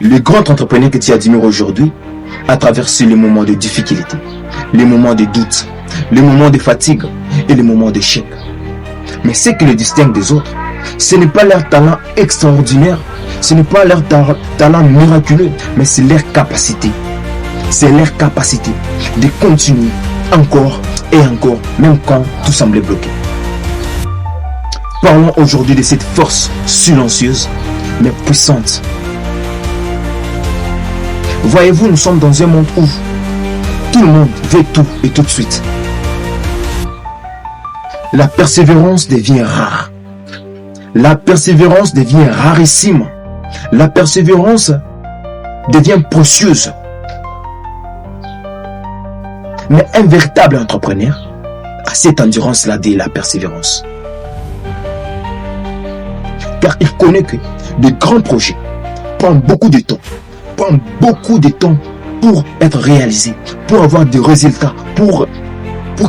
Le grand entrepreneur que tu admires aujourd'hui a traversé les moments de difficulté, les moments de doute, les moments de fatigue et les moments d'échec. Mais ce qui les distingue des autres, ce n'est pas leur talent extraordinaire, ce n'est pas leur talent miraculeux, mais c'est leur capacité. C'est leur capacité de continuer encore et encore, même quand tout semblait bloqué. Parlons aujourd'hui de cette force silencieuse, mais puissante. Voyez-vous, nous sommes dans un monde où tout le monde veut tout et tout de suite. La persévérance devient rare. La persévérance devient rarissime. La persévérance devient précieuse. Mais un véritable entrepreneur a cette endurance-là de la persévérance. Car il connaît que de grands projets prennent beaucoup de temps. Prennent beaucoup de temps pour être réalisés, pour avoir des résultats, pour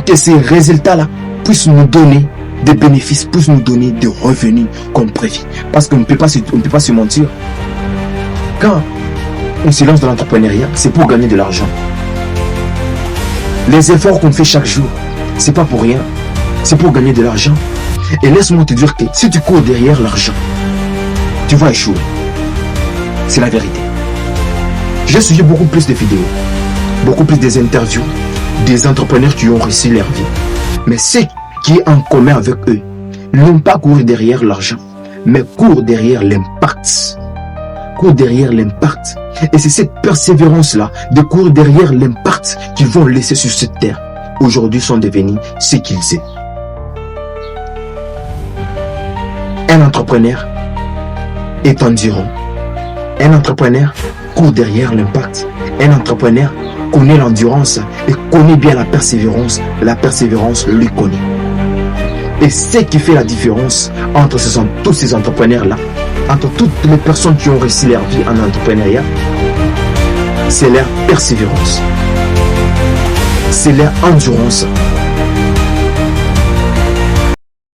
que ces résultats-là puissent nous donner des bénéfices, puissent nous donner des revenus comme prévu. Parce qu'on ne peut pas se mentir. Quand on se lance dans l'entrepreneuriat, c'est pour gagner de l'argent. Les efforts qu'on fait chaque jour, c'est pas pour rien, c'est pour gagner de l'argent. Et laisse-moi te dire que si tu cours derrière l'argent, tu vas échouer. C'est la vérité. J'ai suivi beaucoup plus de vidéos, beaucoup plus des interviews des entrepreneurs qui ont réussi leur vie. Mais ce qui est en commun avec eux, ils n'ont pas couru derrière l'argent, mais courent derrière l'impact. Courent derrière l'impact. Et c'est cette persévérance-là de courir derrière l'impact qu'ils vont laisser sur cette terre. Aujourd'hui sont devenus ce qu'ils étaient. Un entrepreneur est endurant. Un entrepreneur court derrière l'impact. Un entrepreneur connaît l'endurance et connaît bien la persévérance. La persévérance lui connaît. Et ce qui fait la différence entre tous ces entrepreneurs-là, entre toutes les personnes qui ont réussi leur vie en entrepreneuriat, c'est leur persévérance. C'est leur endurance.